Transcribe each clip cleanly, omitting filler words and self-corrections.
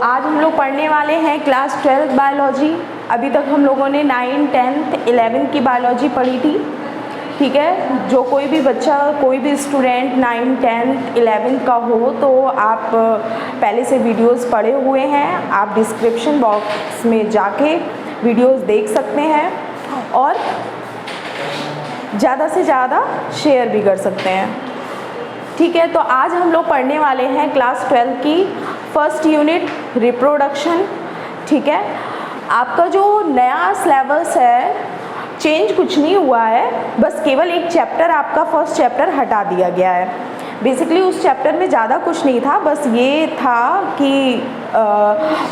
आज हम लोग पढ़ने वाले हैं क्लास 12 बायोलॉजी। अभी तक हम लोगों ने 9, 10, 11 की बायोलॉजी पढ़ी थी। ठीक है, जो कोई भी बच्चा, कोई भी स्टूडेंट 9, 10, 11 का हो तो आप पहले से वीडियोस पढ़े हुए हैं। आप डिस्क्रिप्शन बॉक्स में जाके वीडियोस देख सकते हैं और ज़्यादा से ज़्यादा शेयर भी कर सकते हैं। ठीक है, तो आज हम लोग पढ़ने वाले हैं क्लास 12 की फर्स्ट यूनिट रिप्रोडक्शन। ठीक है, आपका जो नया सिलेबस है चेंज कुछ नहीं हुआ है, बस केवल एक चैप्टर, आपका फर्स्ट चैप्टर हटा दिया गया है। बेसिकली उस चैप्टर में ज़्यादा कुछ नहीं था, बस ये था कि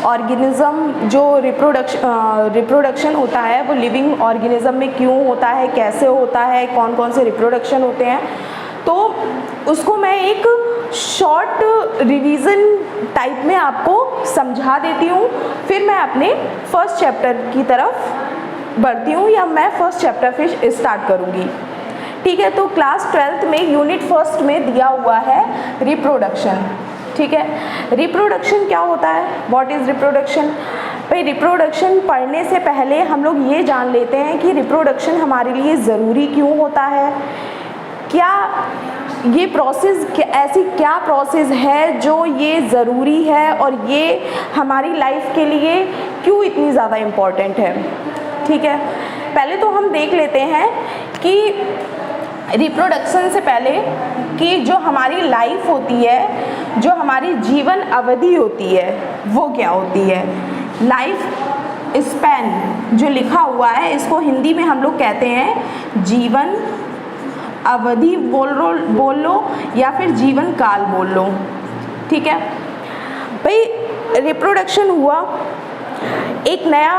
ऑर्गेनिज़म जो रिप्रोडक्शन होता है वो लिविंग ऑर्गेनिज़म में क्यों होता है, कैसे होता है, कौन कौन से रिप्रोडक्शन होते हैं, तो उसको मैं एक शॉर्ट रिवीजन टाइप में आपको समझा देती हूँ। फिर मैं अपने फर्स्ट चैप्टर की तरफ बढ़ती हूँ या मैं फर्स्ट चैप्टर फिर स्टार्ट करूँगी। ठीक है, तो क्लास 12th में यूनिट फर्स्ट में दिया हुआ है रिप्रोडक्शन। ठीक है, रिप्रोडक्शन क्या होता है, व्हाट इज़ रिप्रोडक्शन। भाई रिप्रोडक्शन पढ़ने से पहले हम लोग ये जान लेते हैं कि रिप्रोडक्शन हमारे लिए ज़रूरी क्यों होता है, क्या ये प्रोसेस, ऐसी क्या प्रोसेस है जो ये ज़रूरी है और ये हमारी लाइफ के लिए क्यों इतनी ज़्यादा इम्पॉर्टेंट है। ठीक है, पहले तो हम देख लेते हैं कि रिप्रोडक्शन से पहले कि जो हमारी लाइफ होती है, जो हमारी जीवन अवधि होती है वो क्या होती है। लाइफ स्पैन जो लिखा हुआ है इसको हिंदी में हम लोग कहते हैं जीवन अवधि बोल लो या फिर जीवन काल बोल लो। ठीक है भाई, रिप्रोडक्शन हुआ, एक नया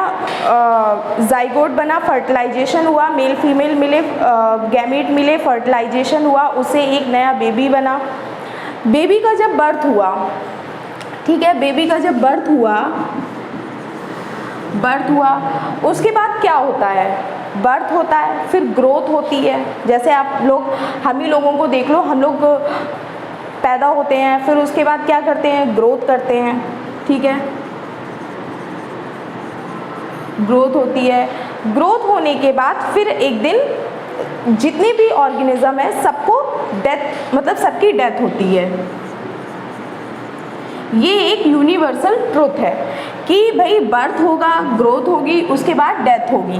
जाइगोट बना, फर्टिलाइजेशन हुआ, मेल फीमेल मिले, गैमीट मिले, फर्टिलाइजेशन हुआ, उससे एक नया बेबी बना। बेबी का जब बर्थ हुआ, ठीक है, बेबी का जब बर्थ हुआ उसके बाद क्या होता है, बर्थ होता है, फिर ग्रोथ होती है। जैसे आप लोग, हम ही लोगों को देख लो, हम लोग पैदा होते हैं, फिर उसके बाद क्या करते हैं, ग्रोथ करते हैं। ठीक है, ग्रोथ होती है, ग्रोथ होने के बाद फिर एक दिन जितने भी ऑर्गेनिज्म है सबको डेथ, मतलब सबकी डेथ होती है। ये एक यूनिवर्सल ट्रुथ है कि भाई बर्थ होगा, ग्रोथ होगी, उसके बाद डेथ होगी।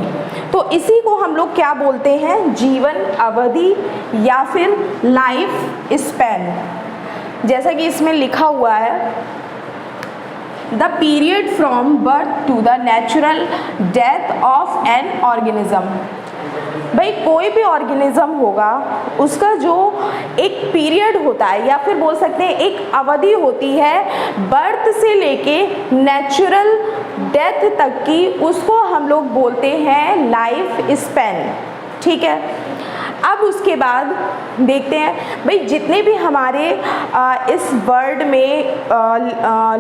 तो इसी को हम लोग क्या बोलते हैं, जीवन अवधि या फिर लाइफ स्पैन। जैसा कि इसमें लिखा हुआ है, the period from birth to the natural death of an organism. भाई कोई भी ऑर्गेनिज्म होगा उसका जो एक पीरियड होता है या फिर बोल सकते हैं एक अवधि होती है बर्थ से लेके नेचुरल डेथ तक की, उसको हम लोग बोलते हैं लाइफ स्पैन। ठीक है, अब उसके बाद देखते हैं भाई जितने भी हमारे इस वर्ल्ड में,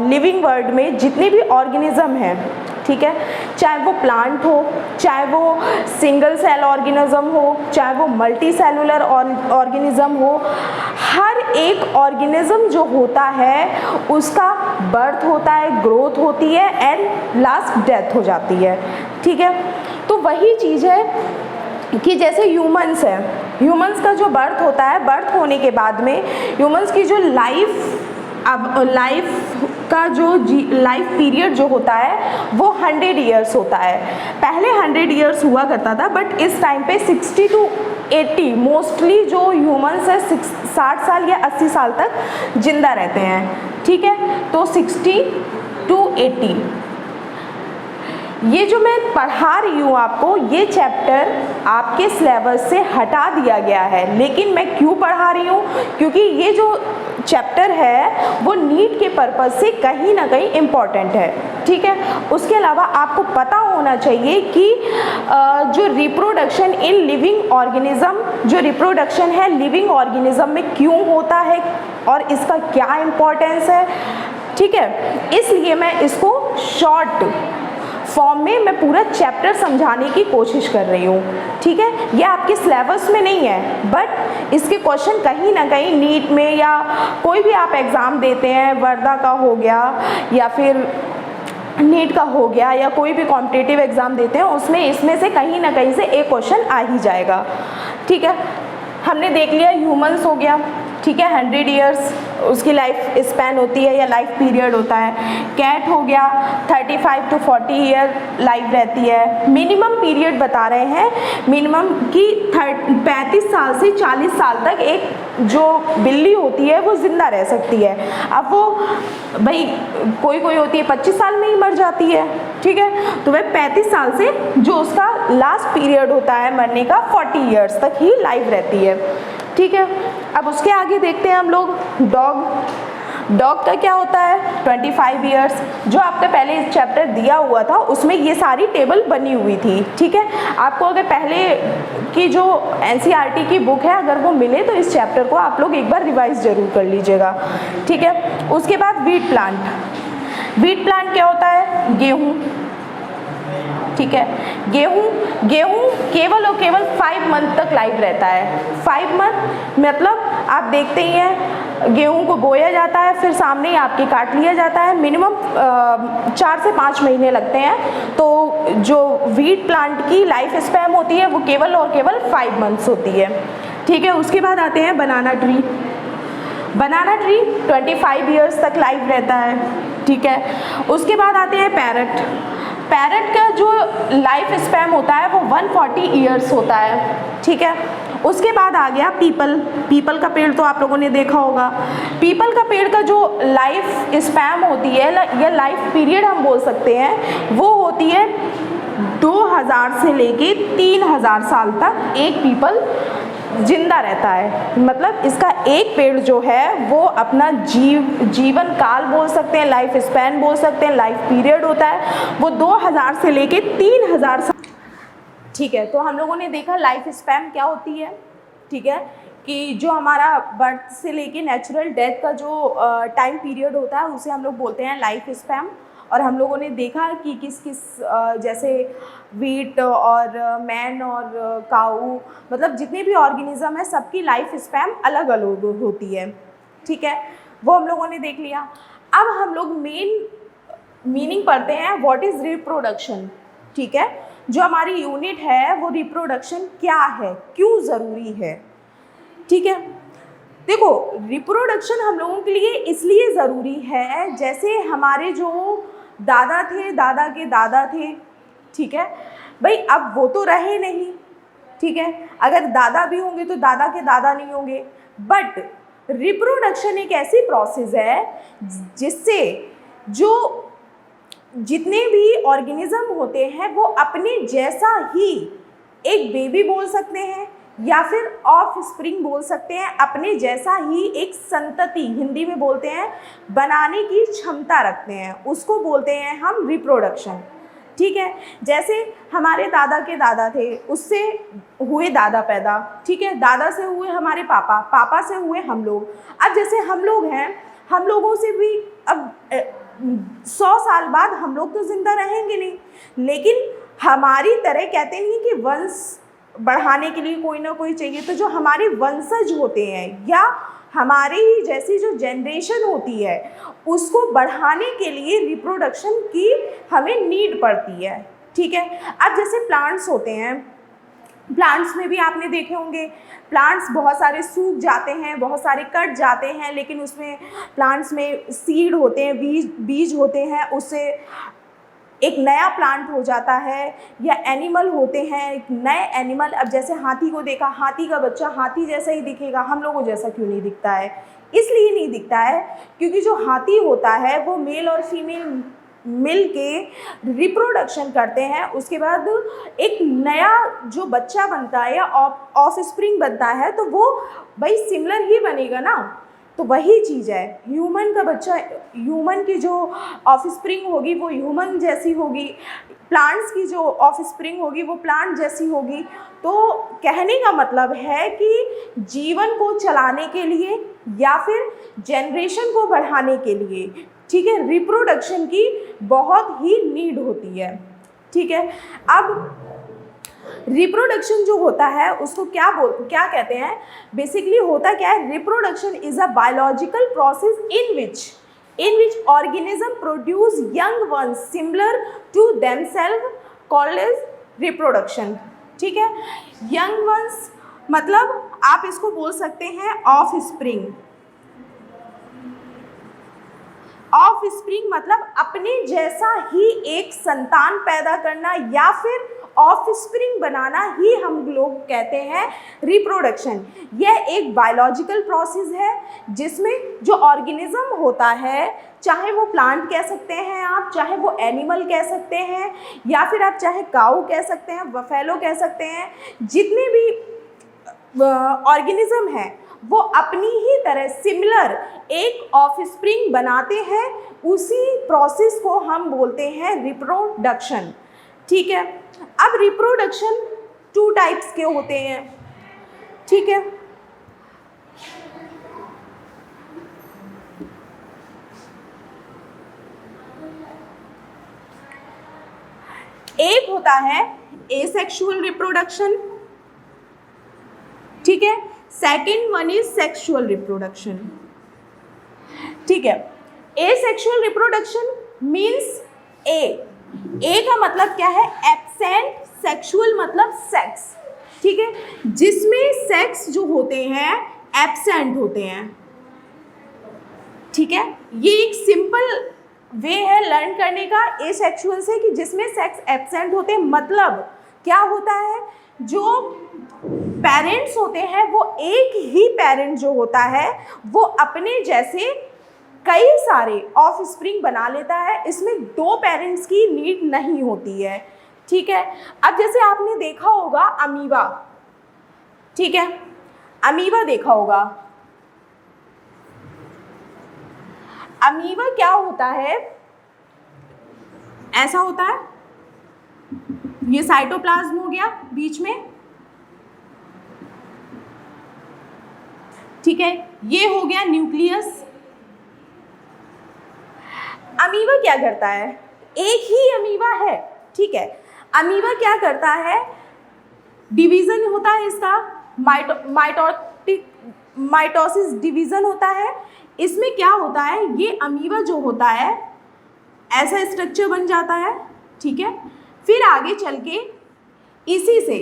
लिविंग वर्ल्ड में जितने भी ऑर्गेनिज्म हैं, ठीक है, चाहे वो प्लांट हो, चाहे वो सिंगल सेल ऑर्गेनिज्म हो, चाहे वो मल्टी सेलुलर ऑर्गेनिज्म हो, हर एक ऑर्गेनिज्म जो होता है उसका बर्थ होता है, ग्रोथ होती है एंड लास्ट डेथ हो जाती है। ठीक है, तो वही चीज़ है कि जैसे ह्यूमंस है, ह्यूमंस का जो बर्थ होता है, बर्थ होने के बाद में ह्यूमंस की जो लाइफ का जो लाइफ पीरियड जो होता है वो 100 ईयर्स होता है। पहले 100 ईयर्स हुआ करता था, बट इस टाइम पे 60 to 80 मोस्टली जो ह्यूमंस है 60 साल या 80 साल तक जिंदा रहते हैं। ठीक है, तो 60 to 80 ये जो मैं पढ़ा रही हूँ आपको, ये चैप्टर आपके सिलेबस से हटा दिया गया है। लेकिन मैं क्यों पढ़ा रही हूँ, क्योंकि ये जो चैप्टर है वो नीट के पर्पज़ से कहीं ना कहीं इम्पॉर्टेंट है। ठीक है, उसके अलावा आपको पता होना चाहिए कि जो रिप्रोडक्शन इन लिविंग ऑर्गेनिज्म, जो रिप्रोडक्शन है लिविंग ऑर्गेनिज्म में क्यों होता है और इसका क्या इम्पोर्टेंस है। ठीक है, इसलिए मैं इसको शॉर्ट फॉर्म में मैं पूरा चैप्टर समझाने की कोशिश कर रही हूँ, ठीक है। ये आपके सिलेबस में नहीं है, बट इसके क्वेश्चन कहीं ना कहीं नीट में या कोई भी आप एग्ज़ाम देते हैं, वर्धा का हो गया या फिर नीट का हो गया या कोई भी कॉम्पिटिटिव एग्ज़ाम देते हैं, उसमें इसमें से कहीं ना कहीं से एक क्वेश्चन आ ही जाएगा, ठीक है। हमने देख लिया ह्यूमंस हो गया, ठीक है, 100 ईयर्स उसकी लाइफ स्पैन होती है या लाइफ पीरियड होता है। कैट हो गया 35 to 40 ईयर लाइफ रहती है। मिनिमम पीरियड बता रहे हैं, मिनिमम कि 35 साल से 40 साल तक एक जो बिल्ली होती है वो ज़िंदा रह सकती है। अब वो भाई कोई कोई होती है 25 साल में ही मर जाती है, ठीक है, तो वह 35 साल से जो उसका लास्ट पीरियड होता है मरने का 40 ईयर्स तक ही लाइफ रहती है, ठीक है। अब उसके आगे देखते हैं हम लोग डॉग का क्या होता है 25 ईयर्स। जो आपका पहले चैप्टर दिया हुआ था उसमें ये सारी टेबल बनी हुई थी, ठीक है। आपको अगर पहले की जो NCERT की बुक है अगर वो मिले तो इस चैप्टर को आप लोग एक बार रिवाइज जरूर कर लीजिएगा, ठीक है। उसके बाद वीट प्लांट क्या होता है, गेहूँ, ठीक है। गेहूँ केवल और केवल 5 मंथ तक लाइव रहता है। 5 मंथ मतलब आप देखते ही हैं गेहूँ को बोया जाता है, फिर सामने ही आपके काट लिया जाता है। मिनिमम 4 से 5 महीने लगते हैं। तो जो वीट प्लांट की लाइफ स्पैन होती है वो केवल और केवल 5 मंथ्स होती है, ठीक है। उसके बाद आते हैं बनाना ट्री 25 ईयर्स तक लाइव रहता है, ठीक है। उसके बाद आते हैं पैरट का जो लाइफ स्पैन होता है वो 140 ईयर्स होता है, ठीक है। उसके बाद आ गया पीपल का पेड़, तो आप लोगों ने देखा होगा। पीपल का पेड़ का जो लाइफ स्पैन होती है या लाइफ पीरियड हम बोल सकते हैं वो होती है 2000 से लेके 3000 साल तक एक पीपल जिंदा रहता है। मतलब इसका एक पेड़ जो है वो अपना जीवन काल बोल सकते हैं, लाइफ स्पैन बोल सकते हैं, लाइफ पीरियड होता है वो 2000 से लेके 3000 साल, ठीक है। तो हम लोगों ने देखा लाइफ स्पैन क्या होती है, ठीक है, कि जो हमारा बर्थ से लेके नेचुरल डेथ का जो टाइम पीरियड होता है उसे हम लोग बोलते हैं लाइफ स्पैन। और हम लोगों ने देखा कि किस जैसे वीट और मैन और काऊ, मतलब जितने भी ऑर्गेनिज्म है सबकी लाइफ स्पैन अलग अलग होती है, ठीक है, वो हम लोगों ने देख लिया। अब हम लोग मेन मीनिंग पढ़ते हैं व्हाट इज़ रिप्रोडक्शन, ठीक है। जो हमारी यूनिट है वो रिप्रोडक्शन क्या है, क्यों ज़रूरी है, ठीक है। देखो रिप्रोडक्शन हम लोगों के लिए इसलिए ज़रूरी है, जैसे हमारे जो दादा थे, दादा के दादा थे, ठीक है भाई, अब वो तो रहे नहीं, ठीक है। अगर दादा भी होंगे तो दादा के दादा नहीं होंगे। बट रिप्रोडक्शन एक ऐसी प्रोसेस है जिससे जो जितने भी ऑर्गेनिज्म होते हैं वो अपने जैसा ही एक बेबी बोल सकते हैं या फिर ऑफ स्प्रिंग बोल सकते हैं, अपने जैसा ही एक संतति, हिंदी में बोलते हैं, बनाने की क्षमता रखते हैं, उसको बोलते हैं हम रिप्रोडक्शन, ठीक है। जैसे हमारे दादा के दादा थे, उससे हुए दादा पैदा, ठीक है, दादा से हुए हमारे पापा, पापा से हुए हम लोग। अब जैसे हम लोग हैं, हम लोगों से भी अब 100 साल बाद हम लोग तो जिंदा रहेंगे नहीं, लेकिन हमारी तरह कहते नहीं कि वंश बढ़ाने के लिए कोई ना कोई चाहिए, तो जो हमारे वंशज होते हैं या हमारे ही जैसी जो जनरेशन होती है उसको बढ़ाने के लिए रिप्रोडक्शन की हमें नीड पड़ती है, ठीक है। अब जैसे प्लांट्स होते हैं, प्लांट्स में भी आपने देखे होंगे प्लांट्स बहुत सारे सूख जाते हैं, बहुत सारे कट जाते हैं, लेकिन उसमें प्लांट्स में सीड होते हैं, बीज होते हैं, उससे एक नया प्लांट हो जाता है। या एनिमल होते हैं, एक नए एनिमल, अब जैसे हाथी को देखा, हाथी का बच्चा हाथी जैसा ही दिखेगा, हम लोगों जैसा क्यों नहीं दिखता है? इसलिए नहीं दिखता है क्योंकि जो हाथी होता है वो मेल और फीमेल मिल के रिप्रोडक्शन करते हैं, उसके बाद एक नया जो बच्चा बनता है या ऑफ स्प्रिंग बनता है, तो वो भाई सिमिलर ही बनेगा ना। तो वही चीज़ है, ह्यूमन का बच्चा, ह्यूमन की जो ऑफ स्प्रिंग होगी वो ह्यूमन जैसी होगी, प्लांट्स की जो ऑफ स्प्रिंग होगी वो प्लांट जैसी होगी। तो कहने का मतलब है कि जीवन को चलाने के लिए या फिर जनरेशन को बढ़ाने के लिए, ठीक है, रिप्रोडक्शन की बहुत ही नीड होती है, ठीक है। अब रिप्रोडक्शन जो होता है उसको क्या कहते हैं, बेसिकली होता क्या है, reproduction is a biological process in which organism produce young ones similar to themselves called as reproduction. ठीक है, यंग वंस मतलब आप इसको बोल सकते हैं ऑफस्प्रिंग। ऑफस्प्रिंग मतलब अपने जैसा ही एक संतान पैदा करना या फिर ऑफस्प्रिंग बनाना ही हम लोग कहते हैं रिप्रोडक्शन। यह एक बायोलॉजिकल प्रोसेस है जिसमें जो ऑर्गेनिज्म होता है, चाहे वो प्लांट कह सकते हैं आप, चाहे वो एनिमल कह सकते हैं, या फिर आप चाहे काऊ कह सकते हैं, बफेलो कह सकते हैं, जितने भी ऑर्गेनिज्म है वो अपनी ही तरह सिमिलर एक ऑफस्प्रिंग बनाते हैं, उसी प्रोसेस को हम बोलते हैं रिप्रोडक्शन। ठीक है, अब रिप्रोडक्शन 2 टाइप्स के होते हैं। ठीक है, एक होता है एसेक्सुअल रिप्रोडक्शन, ठीक है, second one is sexual reproduction. ठीक है, एसेक्सुअल रिप्रोडक्शन मीन्स ए का मतलब क्या है, एब्सेंट, सेक्सुअल मतलब सेक्स। ठीक है, जिसमें सेक्स जो होते हैं एब्सेंट होते हैं। ठीक है, ये एक सिंपल वे है लर्न करने का एसेक्सुअल से कि जिसमें सेक्स एब्सेंट होते हैं। मतलब क्या होता है, जो पेरेंट्स होते हैं वो एक ही पेरेंट जो होता है वो अपने जैसे कई सारे ऑफस्प्रिंग बना लेता है, इसमें 2 पेरेंट्स की नीड नहीं होती है। ठीक है, अब जैसे आपने देखा होगा अमीबा, ठीक है, अमीबा देखा होगा। अमीबा क्या होता है, ऐसा होता है, ये साइटोप्लाज्म हो गया बीच में, ठीक है, ये हो गया न्यूक्लियस। अमीबा क्या करता है, एक ही अमीबा है, ठीक है, अमीबा क्या करता है, डिवीज़न होता है इसका, माइटोसिस डिवीज़न होता है। इसमें क्या होता है, ये अमीबा जो होता है ऐसा स्ट्रक्चर बन जाता है। ठीक है, फिर आगे चल के इसी से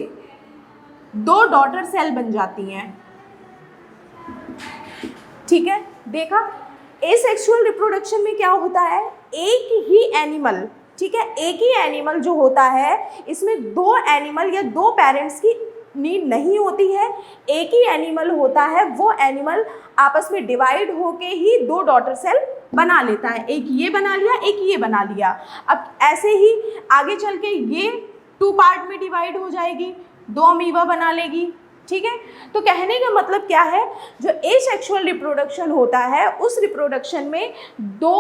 2 डॉटर सेल बन जाती हैं। ठीक है, देखा, एसेक्सुअल रिप्रोडक्शन में क्या होता है, एक ही एनिमल, ठीक है, एक ही एनिमल जो होता है इसमें 2 एनिमल या 2 पेरेंट्स की नीड नहीं होती है, एक ही एनिमल होता है, वो एनिमल आपस में डिवाइड होके ही 2 डॉटर सेल बना लेता है, एक ये बना लिया, एक ये बना लिया। अब ऐसे ही आगे चल के ये 2 पार्ट में डिवाइड हो जाएगी, 2 अमीबा बना लेगी। ठीक है, तो कहने का मतलब क्या है, जो एसेक्सुअल रिप्रोडक्शन होता है उस रिप्रोडक्शन में 2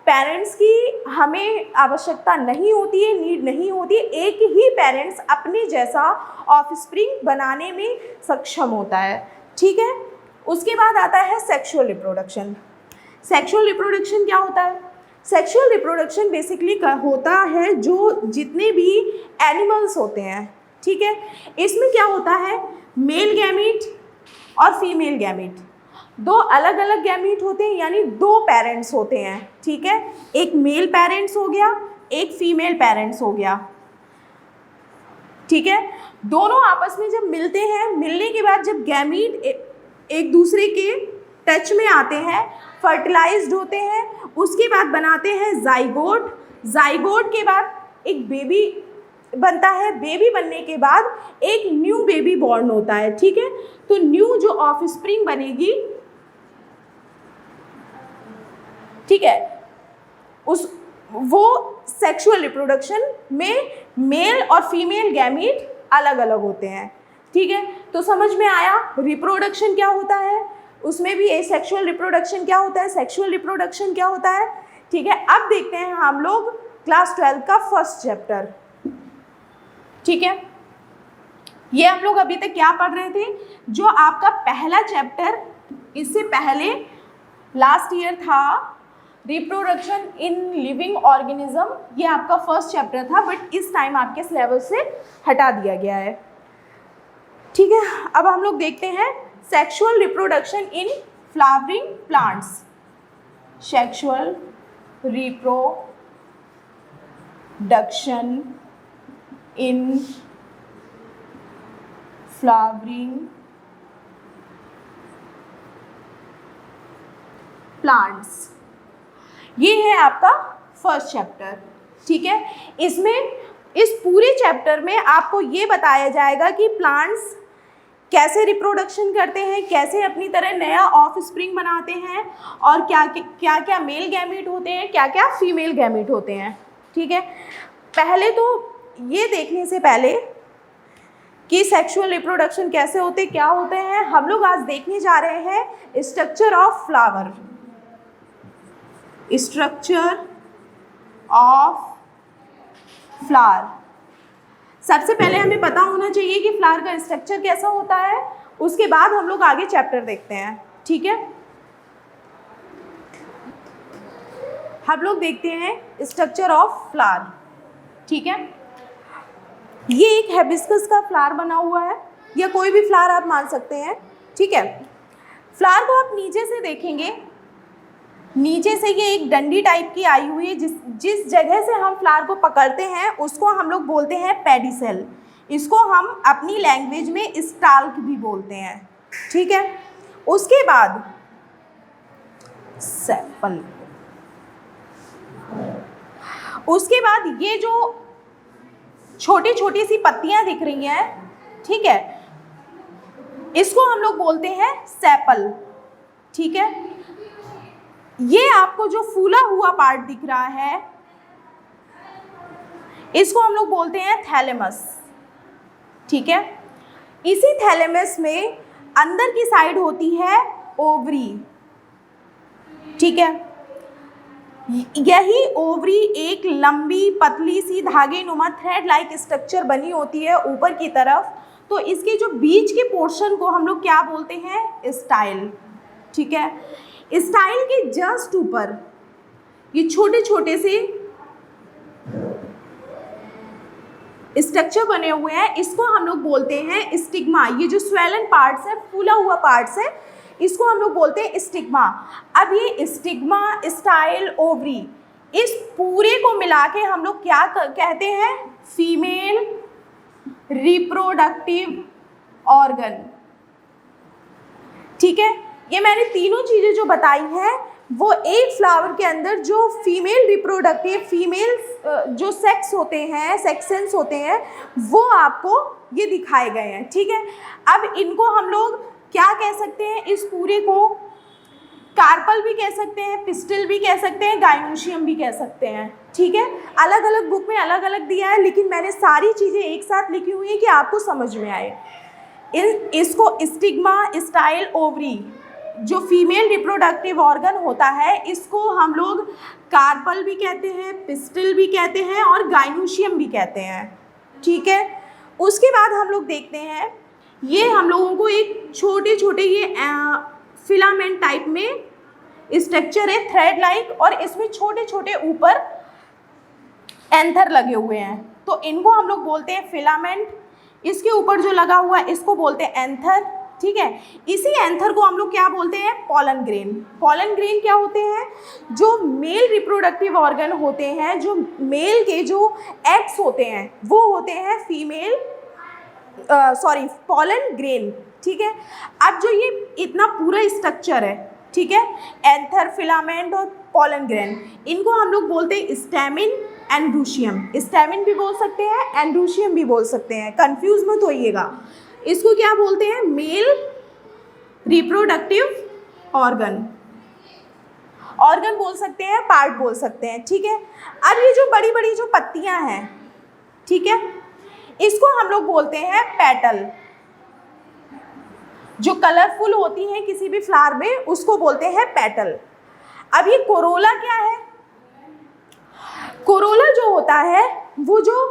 पेरेंट्स की हमें आवश्यकता नहीं होती है, नीड नहीं होती है, एक ही पेरेंट्स अपने जैसा ऑफस्प्रिंग बनाने में सक्षम होता है। ठीक है, उसके बाद आता है सेक्सुअल रिप्रोडक्शन। सेक्सुअल रिप्रोडक्शन क्या होता है, सेक्सुअल रिप्रोडक्शन बेसिकली होता है जो जितने भी एनिमल्स होते हैं, ठीक है, इसमें क्या होता है, मेल गैमीट और फीमेल गैमीट, 2 अलग अलग गैमीट होते हैं, यानी 2 पेरेंट्स होते हैं। ठीक है, एक मेल पेरेंट्स हो गया, एक फीमेल पेरेंट्स हो गया। ठीक है, दोनों आपस में जब मिलते हैं, मिलने के बाद जब गैमीट एक दूसरे के टच में आते हैं, फर्टिलाइज्ड होते हैं, उसके बाद बनाते हैं जाइगोट। जाइगोट के बाद एक बेबी बनता है, बेबी बनने के बाद एक न्यू बेबी बॉर्न होता है। ठीक है, तो न्यू जो ऑफस्प्रिंग बनेगी, ठीक है, वो सेक्सुअल रिप्रोडक्शन में मेल और फीमेल गैमीट अलग अलग होते हैं। ठीक है, तो समझ में आया रिप्रोडक्शन क्या होता है, उसमें भी एसेक्सुअल रिप्रोडक्शन क्या होता है, सेक्सुअल रिप्रोडक्शन क्या होता है। ठीक है, अब देखते हैं हम लोग क्लास 12 का फर्स्ट चैप्टर। ठीक है, ये हम लोग अभी तक क्या पढ़ रहे थे, जो आपका पहला चैप्टर इससे पहले लास्ट ईयर था रिप्रोडक्शन इन लिविंग ऑर्गेनिज्म, ये आपका फर्स्ट चैप्टर था बट इस टाइम आपके सिलेबस से हटा दिया गया है। ठीक है, अब हम लोग देखते हैं sexual reproduction in flowering plants. Sexual reproduction in flowering plants, ये है आपका फर्स्ट चैप्टर। ठीक है, इसमें इस पूरे चैप्टर में आपको ये बताया जाएगा कि प्लांट्स कैसे रिप्रोडक्शन करते हैं, कैसे अपनी तरह नया ऑफ स्प्रिंग बनाते हैं, और क्या क्या मेल गैमीट होते हैं, क्या क्या फीमेल गैमीट होते हैं। ठीक है, पहले तो ये देखने से पहले कि सेक्सुअल रिप्रोडक्शन कैसे होते क्या होते हैं, हम लोग आज देखने जा रहे हैं structure of flower. Structure of flower, सबसे पहले हमें पता होना चाहिए कि फ्लावर का स्ट्रक्चर कैसा होता है, उसके बाद हम लोग आगे चैप्टर देखते हैं। ठीक है, हम लोग देखते हैं स्ट्रक्चर ऑफ फ्लावर। ठीक है, ये एक हिबिस्कस का फ्लावर बना हुआ है, या कोई भी फ्लावर आप मान सकते हैं। ठीक है, फ्लावर को आप नीचे से देखेंगे, नीचे से ये एक डंडी टाइप की आई हुई है, जिस जगह से हम फ्लावर को पकड़ते हैं उसको हम लोग बोलते हैं पेडिसेल। इसको हम अपनी लैंग्वेज में स्टाल्क भी बोलते हैं। ठीक है, उसके बाद सेपल, उसके बाद ये जो छोटी छोटी सी पत्तियां दिख रही हैं, ठीक है, इसको हम लोग बोलते हैं सेपल। ठीक है, ये आपको जो फूला हुआ पार्ट दिख रहा है इसको हम लोग बोलते हैं थैलेमस। ठीक है, इसी थैलेमस में अंदर की साइड होती है ओवरी। ठीक है, यही ओवरी एक लंबी पतली सी धागे नुमा थ्रेड लाइक स्ट्रक्चर बनी होती है ऊपर की तरफ। तो इसके जो बीच के पोर्शन को हम लोग क्या बोलते हैं, स्टाइल। ठीक है, स्टाइल के जस्ट ऊपर ये छोटे छोटे से स्ट्रक्चर बने हुए हैं, इसको हम लोग बोलते हैं स्टिग्मा। ये जो स्वेलन पार्ट्स है, फूला हुआ पार्ट्स है, इसको हम लोग बोलते हैं स्टिग्मा। अब ये स्टिग्मा, स्टाइल, ओवरी, इस पूरे को मिला के हम लोग क्या कहते हैं, फीमेल रिप्रोडक्टिव ऑर्गन। ठीक है, ये मैंने तीनों चीज़ें जो बताई हैं वो एक फ्लावर के अंदर जो फीमेल रिप्रोडक्टिव, फीमेल जो सेक्स होते हैं, सेक्शंस होते हैं, वो आपको ये दिखाए गए हैं। ठीक है, अब इनको हम लोग क्या कह सकते हैं, इस पूरे को कार्पल भी कह सकते हैं, पिस्टल भी कह सकते हैं, गाइनोशियम भी कह सकते हैं। ठीक है, अलग अलग बुक में अलग अलग दिया है, लेकिन मैंने सारी चीज़ें एक साथ लिखी हुई हैं कि आपको समझ में आए। इसको स्टिग्मा, स्टाइल, ओवरी, जो फीमेल रिप्रोडक्टिव ऑर्गन होता है, इसको हम लोग कार्पल भी कहते हैं, पिस्टल भी कहते हैं और गाइनोशियम भी कहते हैं। ठीक है, उसके बाद हम लोग देखते हैं, ये हम लोगों को एक छोटे छोटे ये फिलामेंट टाइप में स्ट्रक्चर है, थ्रेड लाइक, और इसमें छोटे छोटे ऊपर एंथर लगे हुए हैं, तो इनको हम लोग बोलते हैं फिलामेंट। इसके ऊपर जो लगा हुआ है इसको बोलते हैं एंथर। ठीक है, इसी एंथर को हम लोग क्या बोलते हैं, पॉलन ग्रेन। पॉलन ग्रेन क्या होते हैं, जो मेल रिप्रोडक्टिव ऑर्गन होते हैं, जो मेल के जो एग्स होते हैं वो होते हैं फीमेल पॉलन ग्रेन। ठीक है, अब जो ये इतना पूरा स्ट्रक्चर है, ठीक है, एंथर, फिलामेंट और पॉलन ग्रेन, इनको हम लोग बोलते हैं स्टैमिन, एंड्रूशियम। स्टैमिन भी बोल सकते हैं, एंड्रूशियम भी बोल सकते हैं, कंफ्यूज मत होइएगा। इसको क्या बोलते हैं, मेल रिप्रोडक्टिव ऑर्गन। ऑर्गन बोल सकते हैं, पार्ट बोल सकते हैं। ठीक है, अब ये जो बड़ी बड़ी जो पत्तियां हैं, ठीक है, इसको हम लोग बोलते हैं पेटल। जो कलरफुल होती हैं किसी भी फ्लावर में, उसको बोलते हैं पेटल। अब ये कोरोला क्या है, कोरोला जो होता है वो जो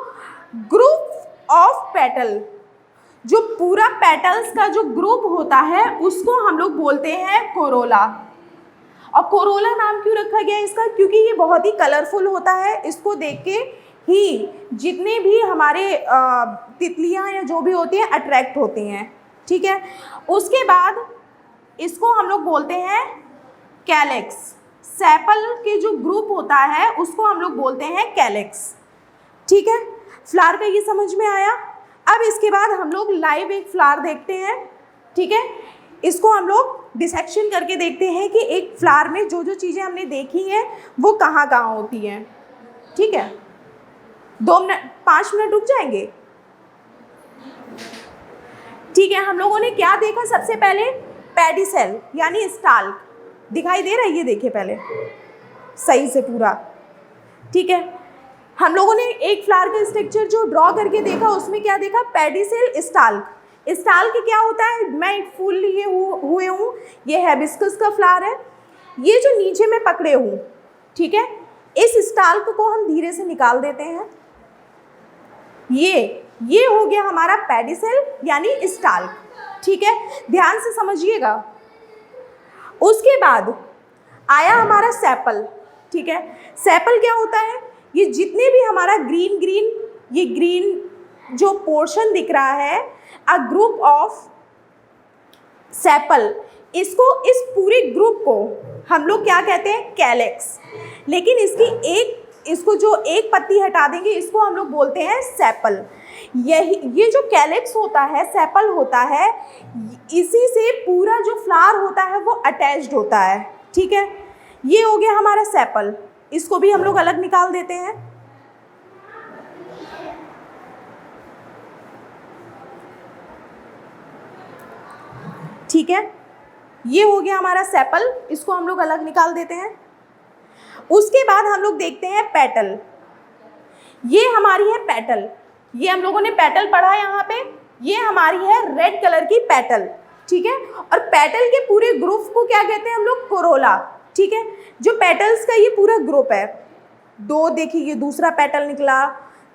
ग्रुप ऑफ पेटल, जो पूरा पेटल्स का जो ग्रुप होता है उसको हम लोग बोलते हैं कोरोला। और कोरोला नाम क्यों रखा गया इसका, क्योंकि ये बहुत ही कलरफुल होता है, इसको देख के ही जितने भी हमारे तितलियाँ या जो भी होती हैं अट्रैक्ट होती हैं, ठीक है। उसके बाद इसको हम लोग बोलते हैं कैलेक्स, सेपल के जो ग्रुप होता है उसको हम लोग बोलते हैं कैलेक्स, ठीक है। फ्लावर का ये समझ में आया। अब इसके बाद हम लोग लाइव एक फ्लावर देखते हैं, ठीक है। इसको हम लोग डिसेक्शन करके देखते हैं कि एक फ्लावर में जो जो चीज़ें हमने देखी हैं वो कहाँ कहाँ होती हैं, ठीक है। 5 मिनट रुक जाएंगे, ठीक है। हम लोगों ने क्या देखा, सबसे पहले पेडिसेल यानी स्टाल्क दिखाई दे रहा है, ये देखिए पहले सही से पूरा, ठीक है। हम लोगों ने एक फ्लावर का स्ट्रक्चर जो ड्रॉ करके देखा उसमें क्या देखा, पेडिसेल स्टाल्क। स्टाल्क क्या होता है, मैं एक फूल लिए हुए हूँ, ये हिबिस्कस का फ्लावर है, ये जो नीचे में पकड़े हूँ, ठीक है। इस स्टाल्क को हम धीरे से निकाल देते हैं, ये हो गया हमारा पेडिसेल यानी स्टाल्क, ठीक है। ध्यान से समझिएगा। उसके बाद आया हमारा सेपल, ठीक है। सेपल क्या होता है, ये जितने भी हमारा ये ग्रीन जो पोर्शन दिख रहा है, अ ग्रुप ऑफ सेपल, इसको इस पूरे ग्रुप को हम लोग क्या कहते हैं, कैलेक्स। लेकिन इसको जो एक पत्ती हटा देंगे इसको हम लोग बोलते हैं सेपल। ये जो कैलेक्स होता है, सेपल होता है, इसी से पूरा जो फ्लावर होता है वो अटैच्ड होता है, ठीक है। ये हो गया हमारा सेपल, इसको भी हम लोग अलग निकाल देते हैं, ठीक है। ये हो गया हमारा सेपल, इसको हम लोग अलग निकाल देते हैं। उसके बाद हम लोग देखते हैं पेटल, ये हमारी है पेटल, ये हम लोगों ने पेटल पढ़ा यहाँ पे, ये हमारी है रेड कलर की पेटल, ठीक है। और पेटल के पूरे ग्रुप को क्या कहते हैं हम लोग, कोरोला, ठीक है। जो पेटल्स का ये पूरा ग्रुप है, 2 देखिए, ये दूसरा पेटल निकला,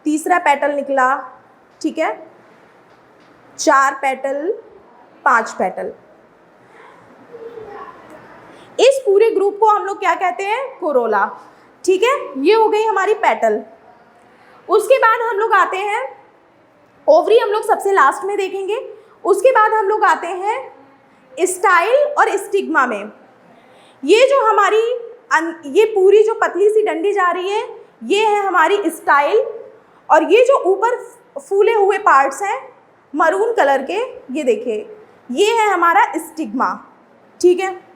तीसरा पेटल निकला, ठीक है, 4 पेटल, 5 पेटल, इस पूरे ग्रुप को हम लोग क्या कहते हैं, कोरोला, ठीक है। ये हो गई हमारी पेटल। उसके बाद हम लोग आते हैं ओवरी, हम लोग सबसे लास्ट में देखेंगे। उसके बाद हम लोग आते हैं स्टाइल और स्टिग्मा में। ये जो हमारी ये पूरी जो पतली सी डंडी जा रही है, ये है हमारी स्टाइल, और ये जो ऊपर फूले हुए पार्ट्स हैं मरून कलर के, ये देखिए, ये है हमारा स्टिग्मा, ठीक है।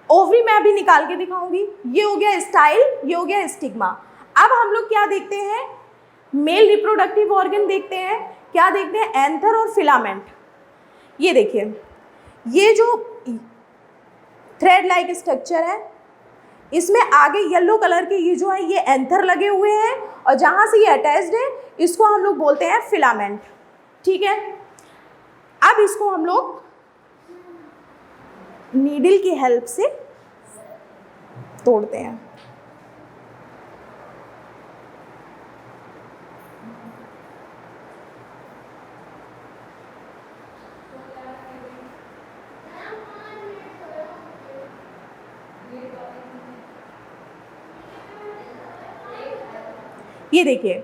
ओवरी मैं अभी निकाल के दिखाऊंगी। ये हो गया स्टाइल, ये हो गया स्टिग्मा। अब हम लोग क्या देखते हैं, मेल रिप्रोडक्टिव ऑर्गन देखते हैं। क्या देखते हैं, एंथर और फिलामेंट। ये देखिए, ये जो थ्रेड लाइक स्ट्रक्चर है, इसमें आगे येलो कलर के ये जो है ये एंथर लगे हुए हैं, और जहाँ से ये अटैच्ड है इसको हम लोग बोलते हैं फिलामेंट, ठीक है। अब इसको हम लोग नीडल की हेल्प से तोड़ते हैं। ये देखिए,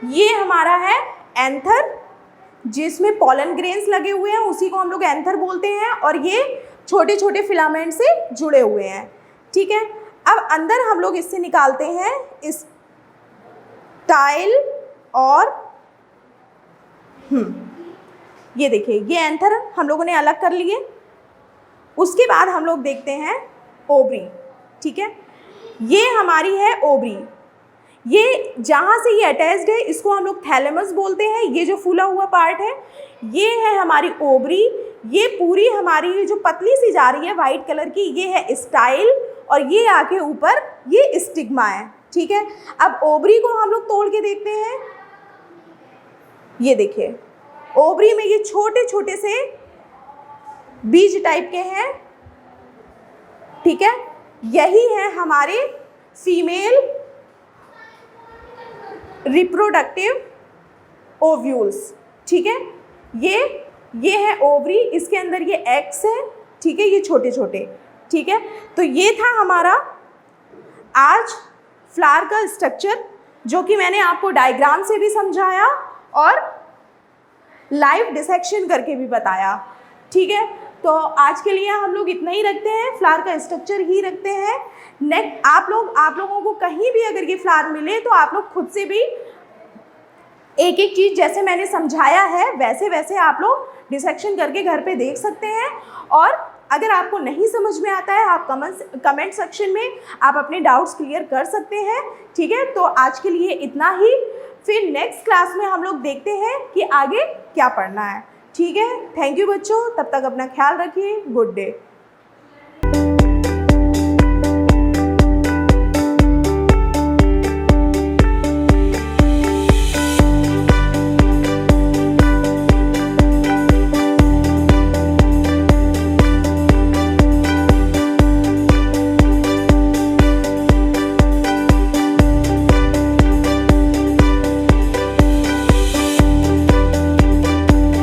ये हमारा है एंथर, जिसमें पॉलन ग्रेन्स लगे हुए हैं, उसी को हम लोग एंथर बोलते हैं, और ये छोटे छोटे फिलामेंट से जुड़े हुए हैं, ठीक है। अब अंदर हम लोग इससे निकालते हैं स्टाइल और ये देखिए, ये एंथर हम लोगों ने अलग कर लिए। उसके बाद हम लोग देखते हैं ओवरी, ठीक है। ये हमारी है ओवरी, ये जहाँ से ये अटैच्ड है इसको हम लोग थैलेमस बोलते हैं। ये जो फूला हुआ पार्ट है ये है हमारी ओवरी। ये पूरी हमारी जो पतली सी जा रही है वाइट कलर की, ये है स्टाइल, और ये आके ऊपर ये स्टिग्मा है, ठीक है। अब ओवरी को हम लोग तोड़ के देखते हैं। ये देखिए, ओवरी में ये छोटे छोटे से बीज टाइप के हैं, ठीक है। यही है हमारे फीमेल रिप्रोडक्टिव ओव्यूल्स, ठीक है। ये है ओवरी, इसके अंदर ये एग्स है, ठीक है, ये छोटे छोटे। ठीक है, तो ये था हमारा आज फ्लावर का स्ट्रक्चर, जो कि मैंने आपको डायग्राम से भी समझाया और लाइव डिसेक्शन करके भी बताया। ठीक है, तो आज के लिए हम लोग इतना ही रखते हैं, फ्लावर का स्ट्रक्चर ही रखते हैं। नेक्स्ट आप लोगों को कहीं भी अगर ये फ्लावर मिले तो आप लोग खुद से भी एक एक चीज़ जैसे मैंने समझाया है वैसे वैसे आप लोग डिसेक्शन करके घर पे देख सकते हैं। और अगर आपको नहीं समझ में आता है आप कमेंट सेक्शन में आप अपने डाउट्स क्लियर कर सकते हैं। ठीक है, तो आज के लिए इतना ही, फिर नेक्स्ट क्लास में हम लोग देखते हैं कि आगे क्या पढ़ना है। ठीक है, थैंक यू बच्चों, तब तक अपना ख्याल रखिए, गुड डे।